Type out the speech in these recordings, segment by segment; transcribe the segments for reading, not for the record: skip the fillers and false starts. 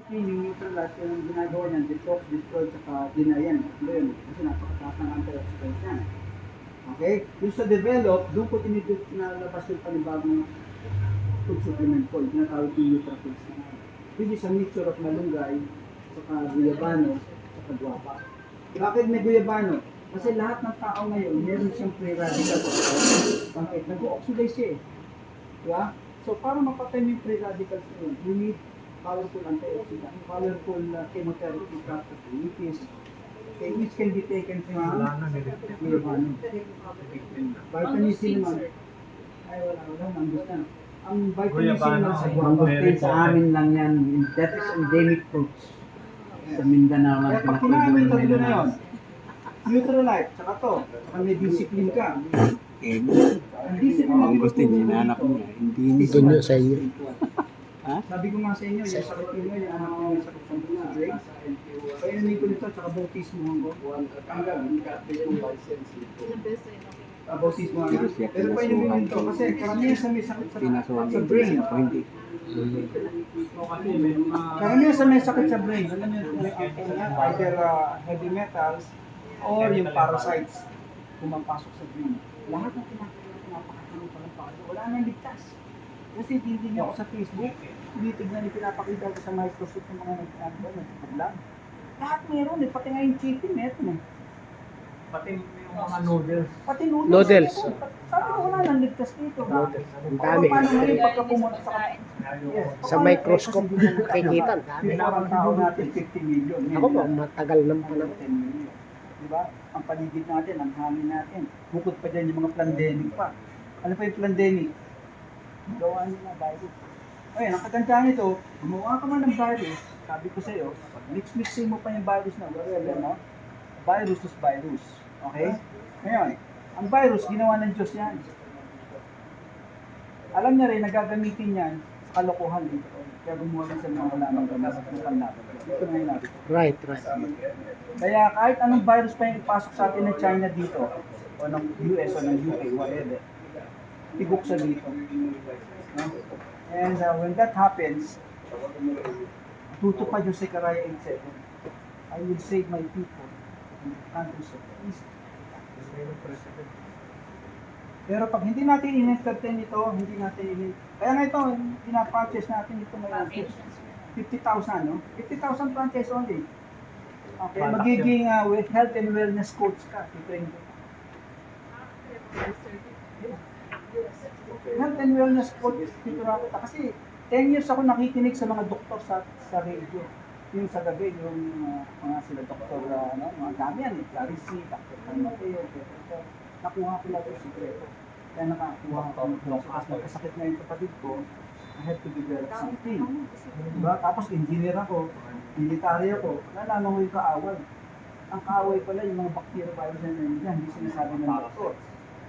Yung neutral light, yung ginagawa niyan, detox, destroy, saka dinayan. Ito yun, kasi napakataas ng antioxidants yan. Okay? Yung sa develop, doon ko tinalabas yung panibagong food supplement ko, yung tinatawag yung Nutrafix. Which is a mixture of malunggay, saka guyabano, saka guava. Bakit may guyabano? Kasi lahat ng tao ngayon, meron siyang free radical. Bakit? Nag-oxidize siya eh. Diba? So, para mapatay mo yung free radicals na yun, you need powerful antioxidant, powerful chemotherapy property, which can be taken from guyabano. Vitamin C naman, ay wala, understand. Ang vitamin C naman sa guava, sa amin lang yan, that is endemic fruits. Sa Mindanao lang. Kaya pag kinain mo yung tatlo na yun, Neutralite, saka to, saka may discipline ka. Ang discipline Ang gusto niya, hinahanap niya. Hindi Gusto nyo sa inyo. Sabi ko nga sa inyo, yung sakit nyo, yung anak mo yung sakit sa brain. Kaya namin ko nito, tsaka bautismo hanggo. Bautismo hanggo. Pero pa yun nito, kasi karamihan sa may sakit sa brain. Karamihan sa may sakit sa brain, alam nyo, either heavy metals or yung parasites pumapasok sa brain. Lahat ng pinapakatulong pa ng pagkakas, wala nang ligtas. Kasi titignan ako sa Facebook, tinitignan yung pinapakita ko sa Microsoft ng mga nag-vlog. Lahat meron eh, pati nga yung chicken meron eh. Pati yung mga noodles. Pati noodles. Noodles. Sabi ko wala nang ligtas dito. Ang dami. Paano ngayon pagka pumunta sa Sa microscope, nakikita. Ang dami. Pinawang tao natin 50 million. Ako po, matagal ng panahon. 10 million. Diba? Ang paligid natin, ang hangin natin. Bukod pa dyan yung mga pandemic pa. Ano pa yung pandemic? Gawa nila virus. Ayun, ang kagandahan nito, gumawa ka man ng virus, sabi ko sa iyo, mix-mixing mo pa yung virus na, whatever, no? Virus is virus. Okay? Ngayon, ang virus, ginawa ng Diyos yan. Alam niya rin, nagagamitin yan sa kalokohan dito. Kaya gumawa rin sa mga wala ng gamit ng panlaban. Ito na yung natin. Right, right. Kaya kahit anong virus pa yung ipasok sa atin ng China dito, o ng US o ng UK, whatever, ibuksa dito. No? And when that happens, tutupad yung Zechariah 8:7. I will save my people in the countries of the east. Pero pag hindi natin in-entertain ito, hindi natin kaya nga ito, pinapurchase natin ito ngayon, 50,000, no? 50,000 franchise only. Okay, magiging health and wellness coach ka, i-train ka. Health and wellness coach, dito na kita. Kasi 10 years ako nakikinig sa mga doktor sa radio. Yung sa gabi, yung mga sila doktor, mga dami yan, Clarice, Dr. Mateo, nakuha ko lang yung sikreto. Kaya nakakuha ko ng class. Kasi nagkasakit na yung kapatid ko, I have to develop something. Diba? Tapos engineer ako, military ako, nalaman ko yung kaaway. Ang kaaway pala yung mga bacteria virus na nandiyan, hindi sinasabi ng doktor.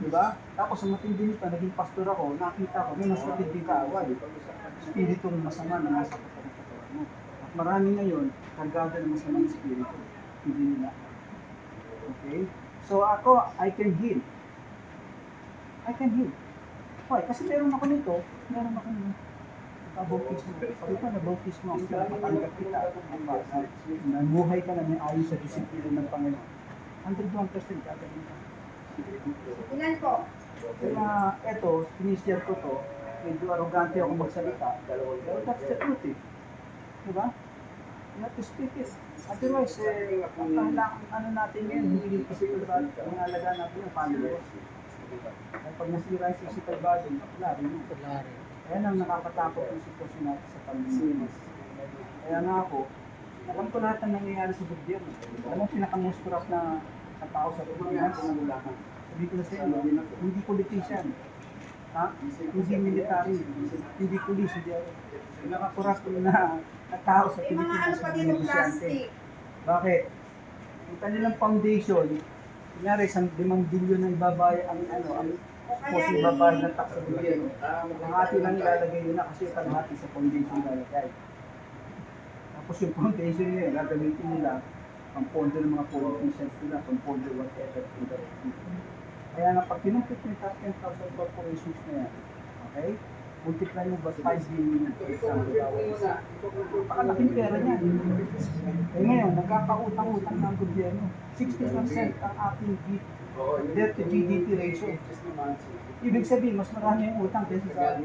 Diba? Tapos ang matindi nito, naging pastor ako, nakita ko, may mas matinding kaaway. Spiritong masama na nasa katawan mo. At marami ngayon, kargado ng masamang spirito. Hindi nila. Okay? So ako, I can heal. I can heal. Why? Kasi meron ako nito, meron ako nito. Bautismo. Pag ito na-bautismo, matanggap kita. Namuhay ka na may ayos sa disiplina ng Panginoon. 101% gagawin ka. Ilan po? Kaya eto, sinishare ko to, medyo arrogante ako magsalita. Pero that's the truth eh. Diba? You have to speak it. Otherwise, ang ano natin yun, hindi physical body, ang alaga natin yung family. At pag nasira yung physical body, wala rin yun. Ayan ang nakakatakot yung sitwasyon natin sa Pilipinas. Kaya nga ako, alam ko lahat ng nangyayari sa gobyerno. Alam mo, pinaka-most corrupt na tao sa Pilipinas, sabi ko na sa inyo, hindi politician, ha? Hindi military, hindi police, hindi pinaka-corrupt na tao sa Yung mga Pilipinas. ano pa din ng plastic. Bakit? Yung kanilang foundation, kunyari, 5 billion na ibabaya ang kasi babayad ng tax sa gobyerno. Ang atin lang ilalagay nila kasi yung kalahati sa foundation ilalagay. Tapos yung foundation nila, gagamitin nila ang pondo ng mga politicians nila, ang pondo whatever. Kaya nga pag kinumpit yung top 10,000 corporations na yan, okay? multiply mo ba 5 billion per example bawat isa. Napakalaking pera niyan. Eh ngayon, nagkakautang-utang ng gobyerno. 60% ang ating debt to GDP ratio. Ibig sabihin, mas marami yung utang kaysa sa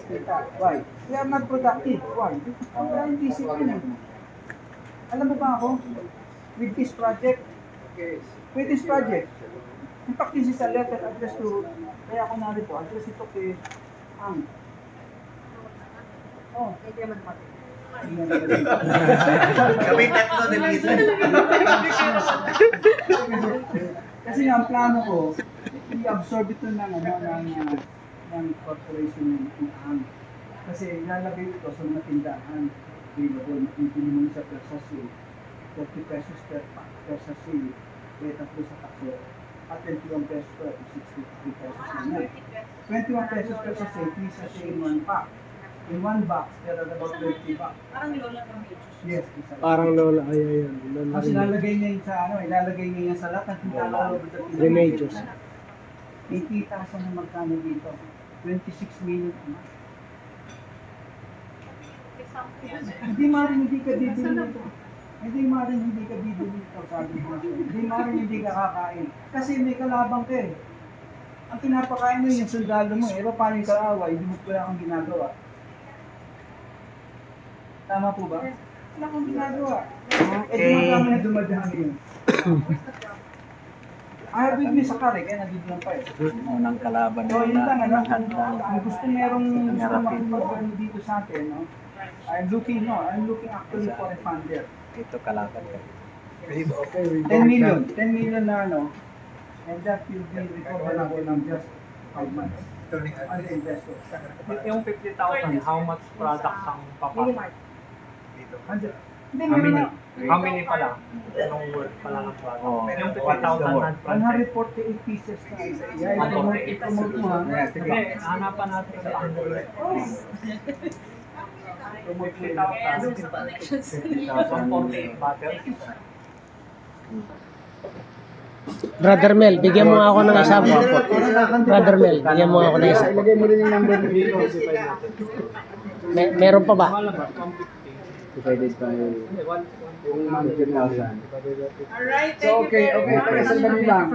kita. Why? We are not productive. Why? Wala yung discipline eh. Alam mo ba ako, with this project, in fact, this is a letter addressed to, kaya ako narito, address ito kay Ang. Oh. Kami tatlo dito. Kasi nga, ang plano ko, i-absorb ito ng corporation ng Ang. Kasi ilalagay ito sa mga tindahan. Makikili mo sa per sachet, 30 pesos per sachet, kaya tatlo sa takso, at 21 pesos per 63 pesos na yan. 21 pesos per sachet, 3 sachet in 1 pack. In 1 box, there are about 20 bucks. Parang lola ng Yes, exactly. Parang lola, ayan. Kasi ilalagay niya yun sa ilalagay niya yan sa lahat ng tindahan all over the Philippines. Remedios. Kikita sa ng magkano dito. 26 million a month. Hindi maaaring hindi ka bibili nito. Hindi maaaring hindi ka bibili nito, sabi ko. Hindi maaaring hindi ka kakain. Kasi may kalabang ka eh. Ang pinapakain mo yung sundalo mo eh. Paano yung kaaway? Hindi mo pala akong ginagawa. Tama po ba? Wala akong ginagawa. Eh, di mo na dumadaan yun. Ayaw with me sa kare, kaya nabibigyan pa eh. Unang kalaban So, yun lang, ano, handa. kung gusto merong gusto makipag-ano dito sa atin, no? I'm looking actually for a funder. Ito kalaban ka. 10 million na ano, and that will be recoverable in just 5 months. As the investors. Yung 50,000, how much products ang papasok? Hindi, How many? meron na. How many pala? Anong word pala ng product? Oh, Yung what is the 50,000 word?148 non-project. pieces na. Yeah, i-promote mo ha. Hindi, hanapan natin sa under. 50,000 bottles. Brother Mel, bigyan mo ako ng isa. Brother Mel, bigyan mo ako ng isa. Ilagay mo rin yung number dito. Meron pa ba? Divided by Hindi, 100,000. Alright, So, okay, sandali lang.